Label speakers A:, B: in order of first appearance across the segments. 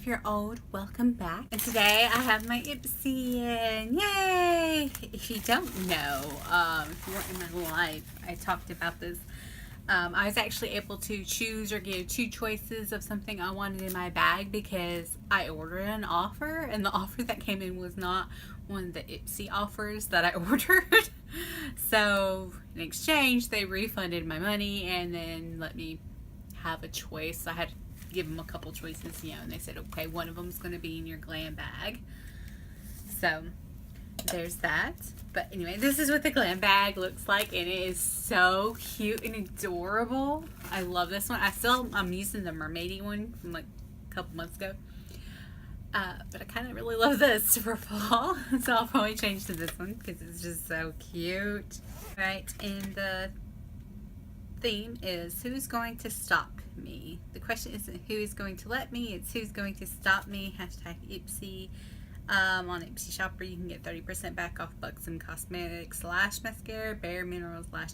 A: if you're old, welcome back. And today I have my Ipsy in. Yay! If you don't know, if you weren't in my life, I talked about this. I was actually able to choose or give two choices of something I wanted in my bag because I ordered an offer, and the offer that came in was not one of the Ipsy offers that I ordered. So in exchange, they refunded my money and then let me have a choice. I had to give them a couple choices, and they said, okay, one of them is going to be in your glam bag. So there's that. But anyway, this is what the glam bag looks like, and it is so cute and adorable. I love this one. I'm using the mermaidy one from like a couple months ago. But I kind of really love this for fall, so I'll probably change to this one because it's just so cute. Right, and the theme is who's going to stop me. The question isn't who is going to let me, it's who's going to stop me. Hashtag Ipsy. On Ipsy Shopper you can get 30% back off Buxom Cosmetics Lash Mascara, Bare Minerals Lash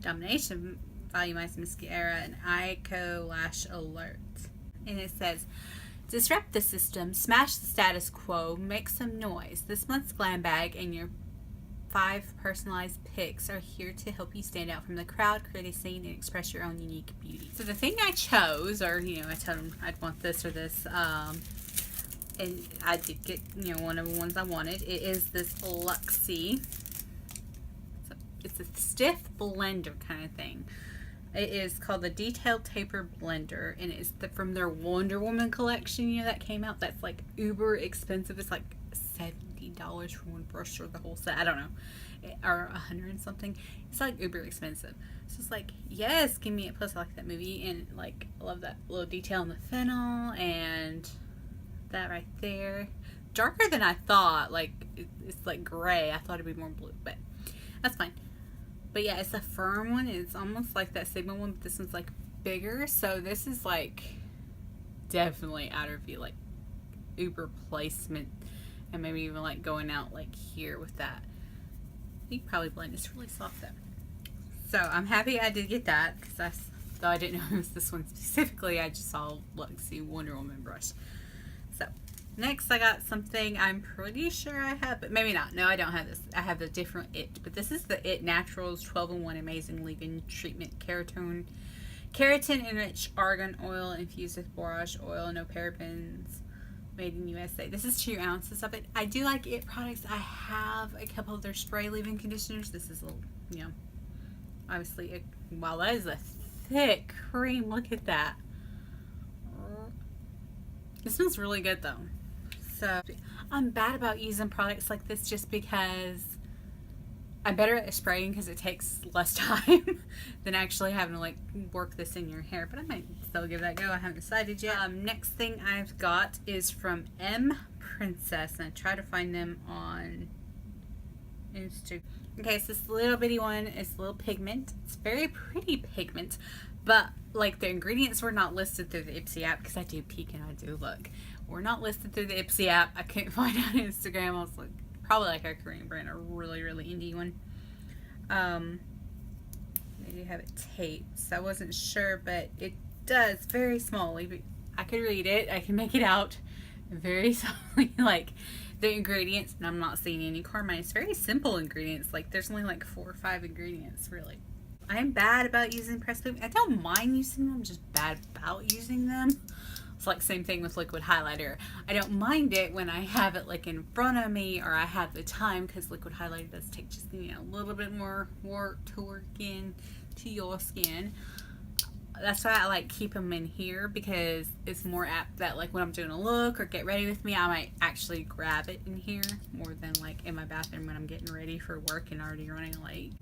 A: Domination Volumized Mascara, and Ico Lash Alert. And it says, disrupt the system, smash the status quo, make some noise. This month's glam bag and your 5 personalized picks are here to help you stand out from the crowd, create a scene, and express your own unique beauty. So the thing I chose, or I told them I'd want this or this, and I did get one of the ones I wanted. It is this Luxie. It's a stiff blender kind of thing. It is called the Detailed Taper Blender, and it's from their Wonder Woman collection, that came out. That's like uber expensive. It's like $70 for one brush or the whole set. I don't know, or $100 and something. It's like uber expensive. So it's like, yes, give me it. Plus I like that movie, and like I love that little detail in the fennel and that right there. Darker than I thought. Like it's like gray. I thought it'd be more blue, but that's fine. But yeah, it's a firm one. It's almost like that Sigma one, but this one's like bigger. So this is like definitely outer view, like uber placement, and maybe even like going out like here with that. You can probably blend. It's really soft though. So I'm happy I did get that because though I didn't know it was this one specifically, I just saw Luxie Wonder Woman brush. So next I got something I'm pretty sure I have, but maybe not. No, I don't have this. I have a different It, but this is the It Naturals 12-in-1 Amazing Leave-In Treatment Keratin Enriched Argan Oil infused with borage oil, no parabens, made in USA. This is 2 ounces of it. I do like It products. I have a couple of their spray leave-in conditioners. This is a little, obviously, wow, that is a thick cream. Look at that. It smells really good though. So I'm bad about using products like this just because I'm better at spraying because it takes less time than actually having to like work this in your hair. But I might still give that a go. I haven't decided yet. Next thing I've got is from M Princess, and I try to find them on Instagram. Okay, it's this little bitty one. It's a little pigment. It's very pretty pigment, but like the ingredients were not listed through the Ipsy app because I do peek and I do look. We're not listed through the Ipsy app. I couldn't find it on Instagram. I was like, probably like a Korean brand, a really, really indie one. They do have it taped, so I wasn't sure, but it does very smallly. But I could read it. I can make it out very smallly, like the ingredients, and I'm not seeing any carmine. It's very simple ingredients. Like there's only like 4 or 5 ingredients, really. I'm bad about using pressed pigment. I don't mind using them. I'm just bad about using them. It's like same thing with liquid highlighter. I don't mind it when I have it like in front of me or I have the time, because liquid highlighter does take just a little bit more work to work in to your skin. That's why I like keep them in here, because it's more apt that like when I'm doing a look or get ready with me, I might actually grab it in here more than like in my bathroom when I'm getting ready for work and already running late.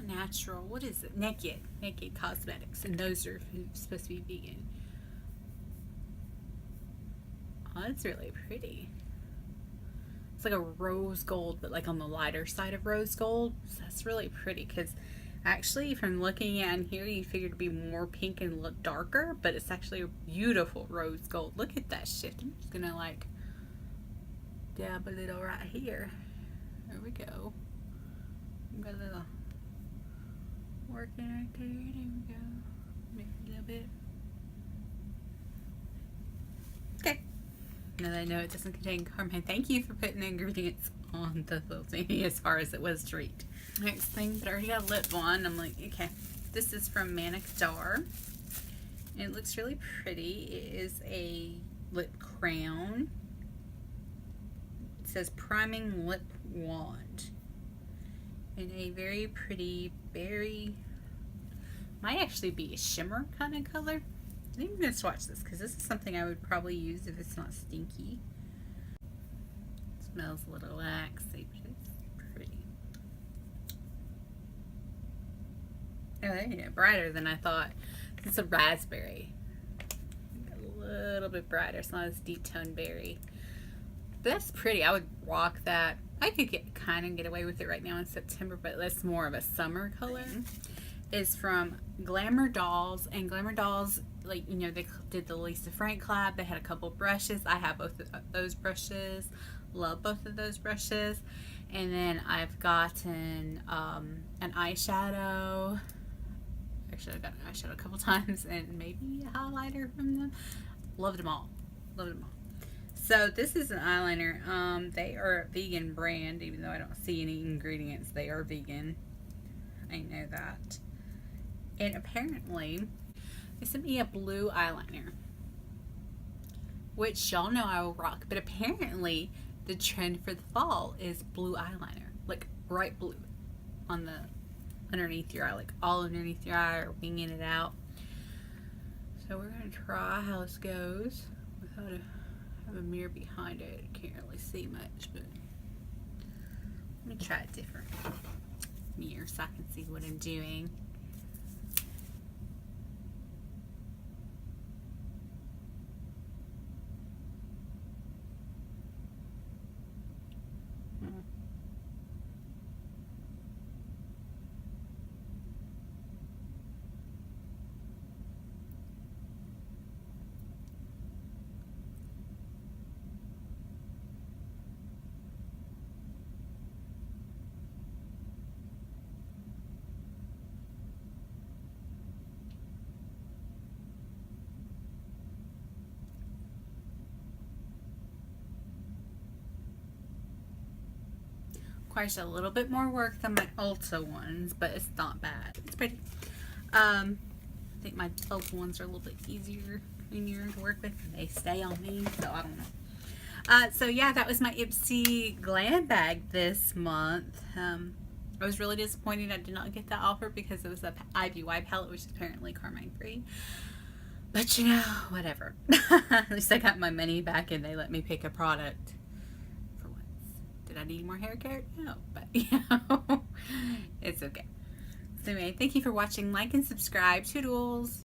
A: Natural, what is it? Naked Cosmetics, and those are supposed to be vegan. Oh, that's really pretty. It's like a rose gold, but like on the lighter side of rose gold. So that's really pretty, because actually from looking at in here you figure to be more pink and look darker, but it's actually a beautiful rose gold. Look at that shift. I'm just gonna like dab a little right here. There we go. Got a little working right there. There we go. Maybe a little bit. Now that I know it doesn't contain carmine, thank you for putting the ingredients on the little thingy as far as it was to read. Next thing, but I already got a lip on. I'm like, okay. This is from Manic Dar. And it looks really pretty. It is a lip crown. It says Priming Lip Wand. In a very pretty berry, might actually be a shimmer kind of color. I think I'm going to swatch this because this is something I would probably use if it's not stinky. It smells a little waxy, but it's pretty. Oh, there you go. Brighter than I thought. It's a raspberry. A little bit brighter. It's not as deep toned berry. But that's pretty. I would rock that. I could kind of get away with it right now in September, but that's more of a summer color. Is from Glamour Dolls, and Glamour Dolls, like, you know, they did the Lisa Frank collab. They had a couple brushes. I have both of those brushes. Love both of those brushes. And then I've gotten an eyeshadow. Actually, I got an eyeshadow a couple times, and maybe a highlighter from them. Loved them all. Loved them all. So this is an eyeliner. They are a vegan brand, even though I don't see any ingredients. They are vegan. I know that. And apparently, they sent me a blue eyeliner, which y'all know I will rock. But apparently, the trend for the fall is blue eyeliner, like bright blue, on the underneath your eye, like all underneath your eye, or winging it out. So we're gonna try how this goes without have a mirror behind it. I can't really see much, but let me try a different mirror so I can see what I'm doing. Requires a little bit more work than my Ulta ones, but it's not bad. It's pretty. I think my Ulta ones are a little bit easier to work with. They stay on me, so I don't know. So yeah, that was my Ipsy Glam Bag this month. I was really disappointed I did not get that offer because it was a IBY palette, which is apparently carmine free. But you know, whatever. At least I got my money back and they let me pick a product. Did I need more hair care? No, but you know, it's okay. So anyway, thank you for watching. Like and subscribe. Toodles.